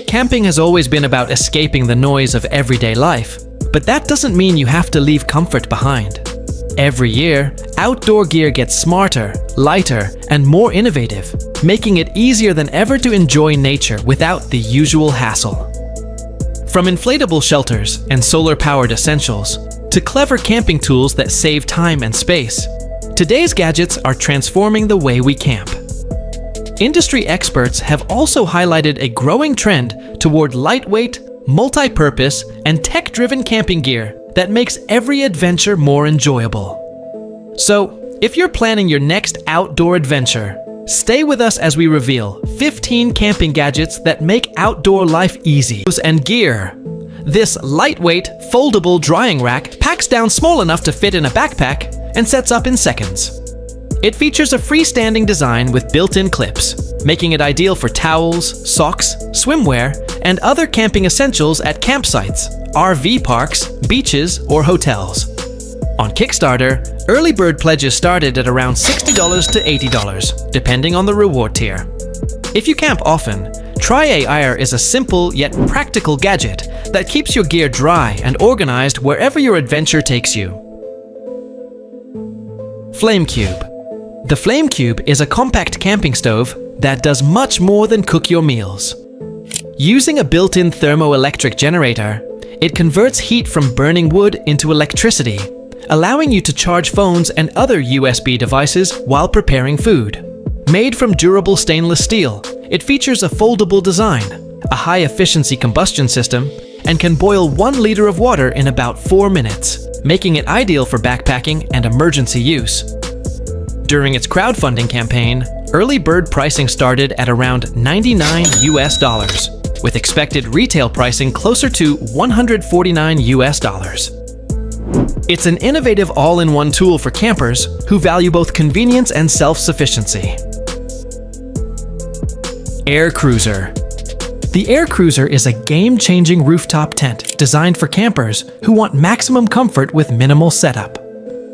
Camping has always been about escaping the noise of everyday life, but that doesn't mean you have to leave comfort behind. Every year, outdoor gear gets smarter, lighter, and more innovative, making it easier than ever to enjoy nature without the usual hassle. From inflatable shelters and solar-powered essentials to clever camping tools that save time and space, today's gadgets are transforming the way we camp. Industry experts have also highlighted a growing trend toward lightweight, multi-purpose, and tech-driven camping gear that makes every adventure more enjoyable. So, if you're planning your next outdoor adventure, stay with us as we reveal 15 camping gadgets that make outdoor life easy. And gear. This lightweight, foldable drying rack packs down small enough to fit in a backpack and sets up in seconds. It features a freestanding design with built-in clips, making it ideal for towels, socks, swimwear, and other camping essentials at campsites, RV parks, beaches, or hotels. On Kickstarter, early bird pledges started at around $60 to $80, depending on the reward tier. If you camp often, Tri-Air is a simple yet practical gadget that keeps your gear dry and organized wherever your adventure takes you. FlameCube. The FlameCube is a compact camping stove that does much more than cook your meals. Using a built-in thermoelectric generator, it converts heat from burning wood into electricity, allowing you to charge phones and other USB devices while preparing food. Made from durable stainless steel, it features a foldable design, a high-efficiency combustion system, and can boil 1 liter of water in about 4 minutes, making it ideal for backpacking and emergency use. During its crowdfunding campaign, early bird pricing started at around $99, with expected retail pricing closer to $149. It's an innovative all-in-one tool for campers who value both convenience and self-sufficiency. Air Cruiser. The Air Cruiser is a game-changing rooftop tent designed for campers who want maximum comfort with minimal setup.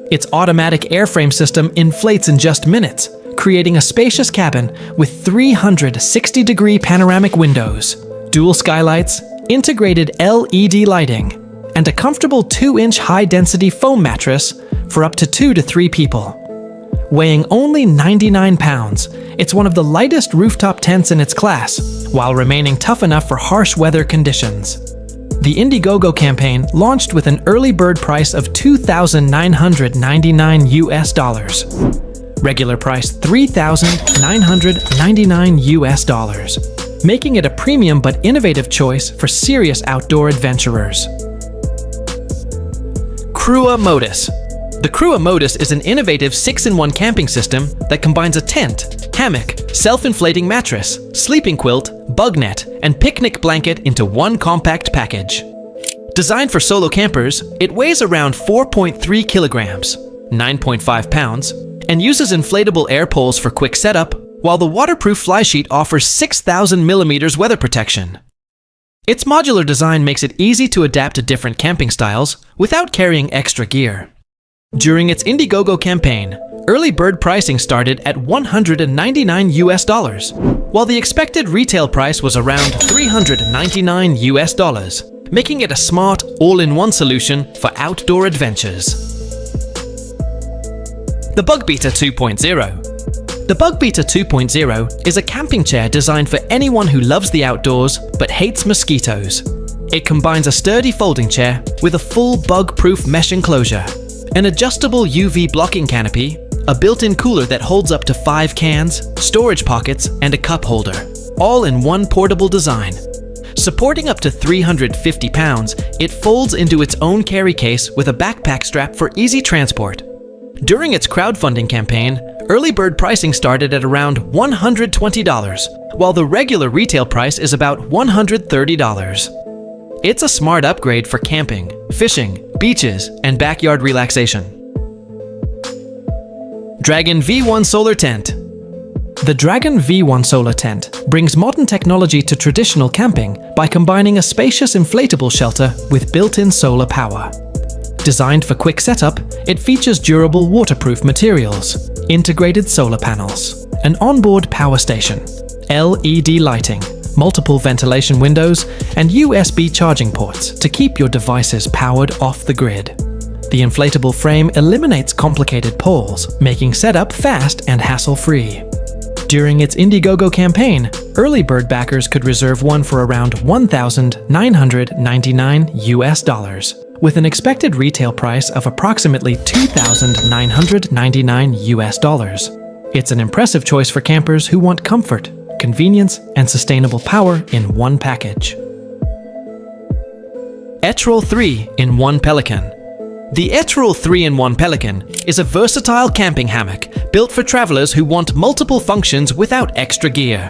Its automatic airframe system inflates in just minutes, creating a spacious cabin with 360-degree panoramic windows, dual skylights, integrated LED lighting, and a comfortable 2-inch high-density foam mattress for up to 2 to 3 people. Weighing only 99 pounds, it's one of the lightest rooftop tents in its class, while remaining tough enough for harsh weather conditions. The Indiegogo campaign launched with an early bird price of $2,999. Regular price $3,999, making it a premium but innovative choice for serious outdoor adventurers. Crua Modus. The Crua Modus is an innovative 6-in-1 camping system that combines a tent, hammock, self-inflating mattress, sleeping quilt, bug net, and picnic blanket into one compact package. Designed for solo campers, it weighs around 4.3 kilograms, 9.5 pounds, and uses inflatable air poles for quick setup, while the waterproof flysheet offers 6,000 millimeters weather protection. Its modular design makes it easy to adapt to different camping styles without carrying extra gear. During its Indiegogo campaign, early bird pricing started at $199, while the expected retail price was around $399, making it a smart, all-in-one solution for outdoor adventures. The Bugbeater 2.0. The Bugbeater 2.0 is a camping chair designed for anyone who loves the outdoors but hates mosquitoes. It combines a sturdy folding chair with a full bug-proof mesh enclosure, an adjustable UV blocking canopy, a built-in cooler that holds up to 5 cans, storage pockets, and a cup holder, all in one portable design. Supporting up to 350 pounds, it folds into its own carry case with a backpack strap for easy transport. During its crowdfunding campaign, early bird pricing started at around $120, while the regular retail price is about $130. It's a smart upgrade for camping, fishing, beaches, and backyard relaxation. Dragon V1 Solar Tent. The Dragon V1 Solar Tent brings modern technology to traditional camping by combining a spacious inflatable shelter with built-in solar power. Designed for quick setup, it features durable waterproof materials, integrated solar panels, an onboard power station, LED lighting, multiple ventilation windows, and USB charging ports to keep your devices powered off the grid. The inflatable frame eliminates complicated poles, making setup fast and hassle-free. During its Indiegogo campaign, early bird backers could reserve one for around $1,999 with an expected retail price of approximately $2,999. It's an impressive choice for campers who want comfort, convenience, and sustainable power in one package. Etrel 3-in-1 Pelican. The Etrel 3-in-1 Pelican is a versatile camping hammock built for travelers who want multiple functions without extra gear.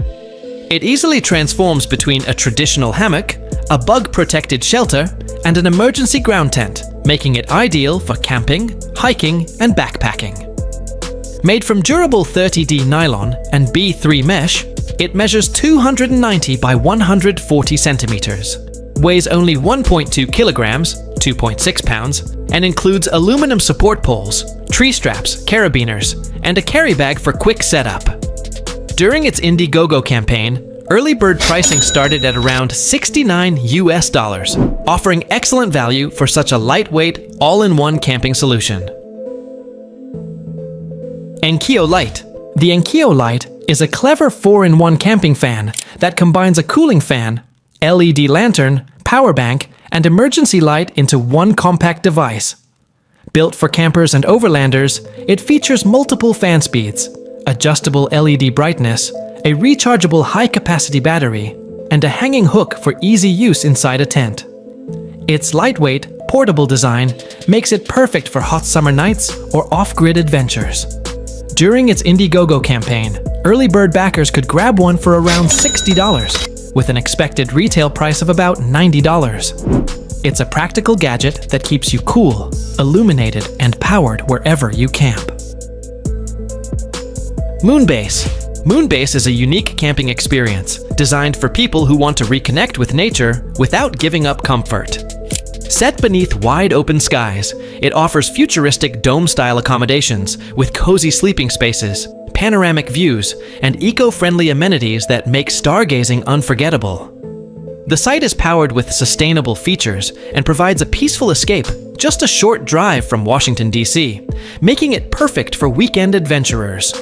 It easily transforms between a traditional hammock, a bug-protected shelter, and an emergency ground tent, making it ideal for camping, hiking, and backpacking. Made from durable 30D nylon and B3 mesh, it measures 290 by 140 centimeters, weighs only 1.2 kilograms, 2.6 pounds, and includes aluminum support poles, tree straps, carabiners, and a carry bag for quick setup. During its Indiegogo campaign, early bird pricing started at around $69, offering excellent value for such a lightweight, all-in-one camping solution. Enkyo Light. The Enkyo Light is a clever 4-in-1 camping fan that combines a cooling fan, LED lantern, power bank, and emergency light into one compact device. Built for campers and overlanders, it features multiple fan speeds, adjustable LED brightness, a rechargeable high-capacity battery, and a hanging hook for easy use inside a tent. Its lightweight, portable design makes it perfect for hot summer nights or off-grid adventures. During its Indiegogo campaign, early bird backers could grab one for around $60, with an expected retail price of about $90. It's a practical gadget that keeps you cool, illuminated, and powered wherever you camp. Moonbase. Moonbase is a unique camping experience designed for people who want to reconnect with nature without giving up comfort. Set beneath wide open skies, it offers futuristic dome-style accommodations with cozy sleeping spaces, panoramic views, and eco-friendly amenities that make stargazing unforgettable. The site is powered with sustainable features and provides a peaceful escape just a short drive from Washington, D.C., making it perfect for weekend adventurers.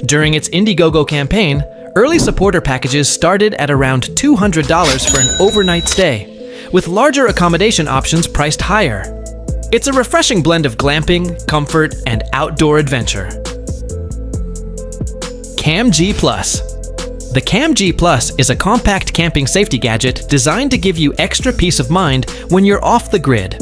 During its Indiegogo campaign, early supporter packages started at around $200 for an overnight stay, with larger accommodation options priced higher. It's a refreshing blend of glamping, comfort, and outdoor adventure. Cam G Plus. The Cam G Plus is a compact camping safety gadget designed to give you extra peace of mind when you're off the grid.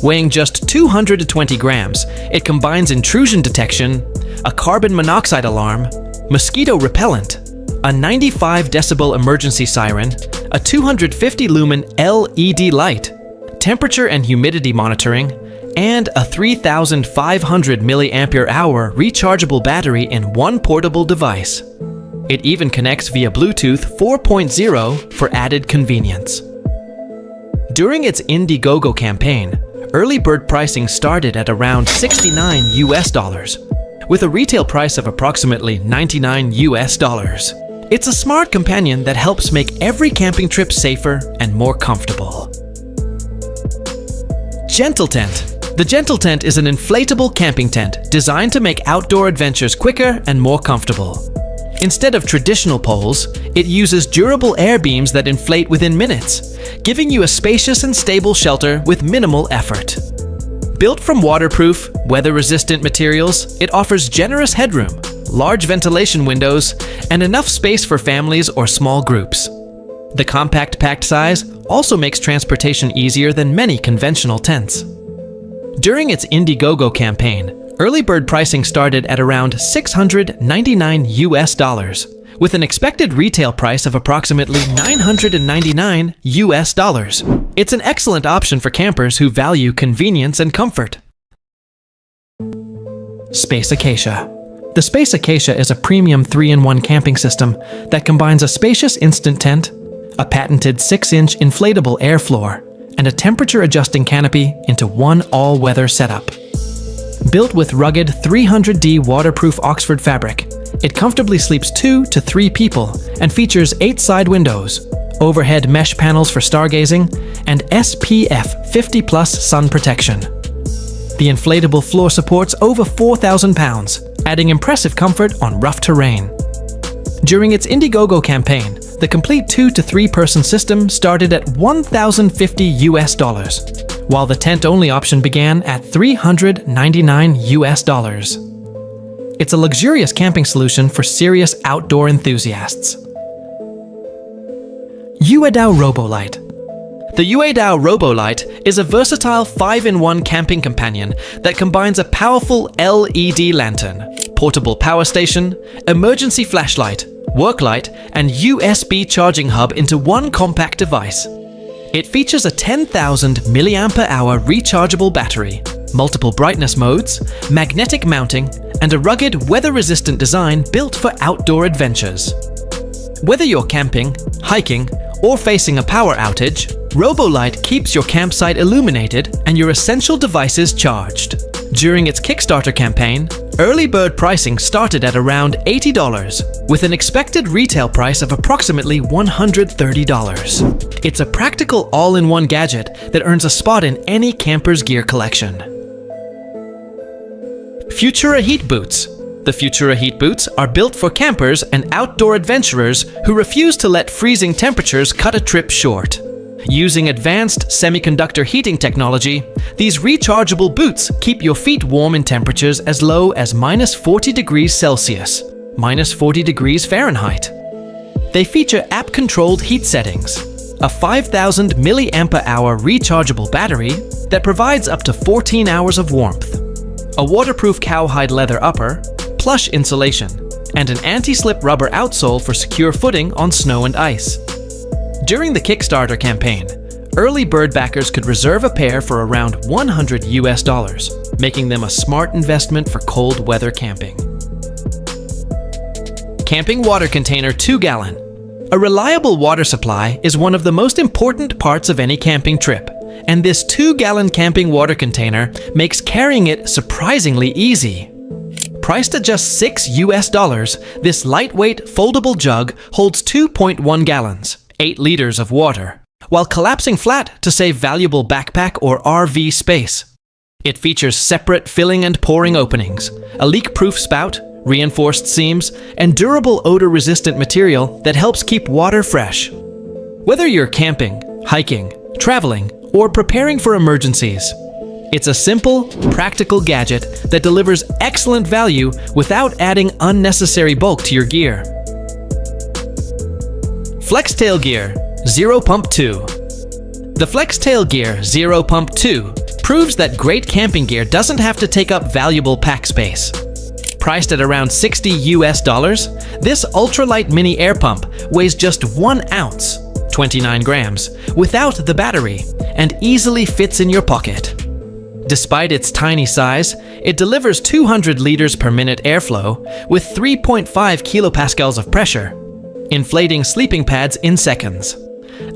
Weighing just 220 grams, it combines intrusion detection, a carbon monoxide alarm, mosquito repellent, a 95 decibel emergency siren, a 250 lumen LED light, temperature and humidity monitoring, and a 3,500 mAh rechargeable battery in one portable device. It even connects via Bluetooth 4.0 for added convenience. During its Indiegogo campaign, early bird pricing started at around $69, with a retail price of approximately $99. It's a smart companion that helps make every camping trip safer and more comfortable. Gentle Tent. The Gentle Tent is an inflatable camping tent designed to make outdoor adventures quicker and more comfortable. Instead of traditional poles, it uses durable air beams that inflate within minutes, giving you a spacious and stable shelter with minimal effort. Built from waterproof, weather-resistant materials, it offers generous headroom, large ventilation windows, and enough space for families or small groups. The compact packed size also makes transportation easier than many conventional tents. During its Indiegogo campaign, early bird pricing started at around $699, with an expected retail price of approximately $999. It's an excellent option for campers who value convenience and comfort. Space Acacia. The Space Acacia is a premium 3-in-1 camping system that combines a spacious instant tent, a patented 6-inch inflatable air floor, and a temperature-adjusting canopy into one all-weather setup. Built with rugged 300D waterproof Oxford fabric, it comfortably sleeps 2 to 3 people and features 8 side windows, overhead mesh panels for stargazing, and SPF 50+ sun protection. The inflatable floor supports over 4,000 pounds, adding impressive comfort on rough terrain. During its Indiegogo campaign, the complete 2 to 3 person system started at $1,050, while the tent-only option began at $399. It's a luxurious camping solution for serious outdoor enthusiasts. Uedao Robolight. The Uedao Robolight is a versatile 5-in-1 camping companion that combines a powerful LED lantern, portable power station, emergency flashlight, work light, and USB charging hub into one compact device. It features a 10,000 mAh rechargeable battery, multiple brightness modes, magnetic mounting, and a rugged, weather-resistant design built for outdoor adventures. Whether you're camping, hiking, or facing a power outage, Robolight keeps your campsite illuminated and your essential devices charged. During its Kickstarter campaign, early bird pricing started at around $80, with an expected retail price of approximately $130. It's a practical all-in-one gadget that earns a spot in any camper's gear collection. Futura Heat Boots. The Futura Heat Boots are built for campers and outdoor adventurers who refuse to let freezing temperatures cut a trip short. Using advanced semiconductor heating technology, these rechargeable boots keep your feet warm in temperatures as low as -40 degrees Celsius, -40 degrees Fahrenheit. They feature app-controlled heat settings, a 5,000 mAh rechargeable battery that provides up to 14 hours of warmth, a waterproof cowhide leather upper, plush insulation, and an anti-slip rubber outsole for secure footing on snow and ice. During the Kickstarter campaign, early bird backers could reserve a pair for around $100, making them a smart investment for cold weather camping. Camping Water Container 2-gallon. A reliable water supply is one of the most important parts of any camping trip, and this 2-gallon camping water container makes carrying it surprisingly easy. Priced at just $6, this lightweight foldable jug holds 2.1 gallons, 8 liters of water, while collapsing flat to save valuable backpack or RV space. It features separate filling and pouring openings, a leak-proof spout, reinforced seams, and durable odor-resistant material that helps keep water fresh. Whether you're camping, hiking, traveling, or preparing for emergencies, it's a simple, practical gadget that delivers excellent value without adding unnecessary bulk to your gear. FlexTail Gear Zero Pump 2. The FlexTail Gear Zero Pump 2 proves that great camping gear doesn't have to take up valuable pack space. Priced at around $60, this ultralight mini air pump weighs just 1 ounce, 29 grams, without the battery, and easily fits in your pocket. Despite its tiny size, it delivers 200 liters per minute airflow with 3.5 kilopascals of pressure, inflating sleeping pads in seconds.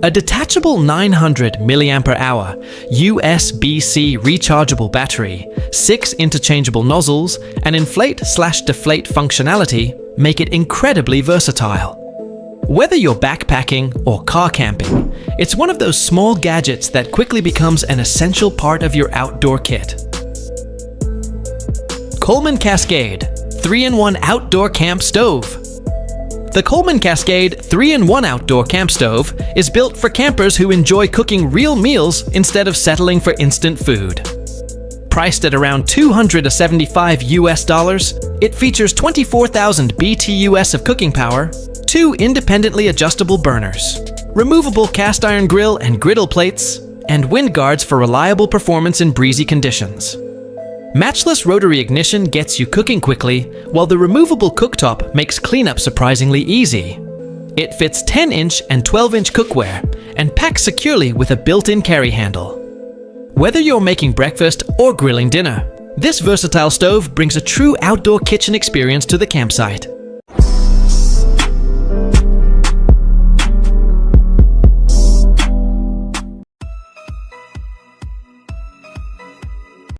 A detachable 900 mAh USB-C rechargeable battery, 6 interchangeable nozzles, and inflate/deflate functionality make it incredibly versatile. Whether you're backpacking or car camping, it's one of those small gadgets that quickly becomes an essential part of your outdoor kit. Coleman Cascade 3-in-1 Outdoor Camp Stove. The Coleman Cascade 3-in-1 Outdoor Camp Stove is built for campers who enjoy cooking real meals instead of settling for instant food. Priced at around $275, it features 24,000 BTUs of cooking power, 2 independently adjustable burners, removable cast iron grill and griddle plates, and wind guards for reliable performance in breezy conditions. Matchless rotary ignition gets you cooking quickly, while the removable cooktop makes cleanup surprisingly easy. It fits 10-inch and 12-inch cookware and packs securely with a built-in carry handle. Whether you're making breakfast or grilling dinner, this versatile stove brings a true outdoor kitchen experience to the campsite.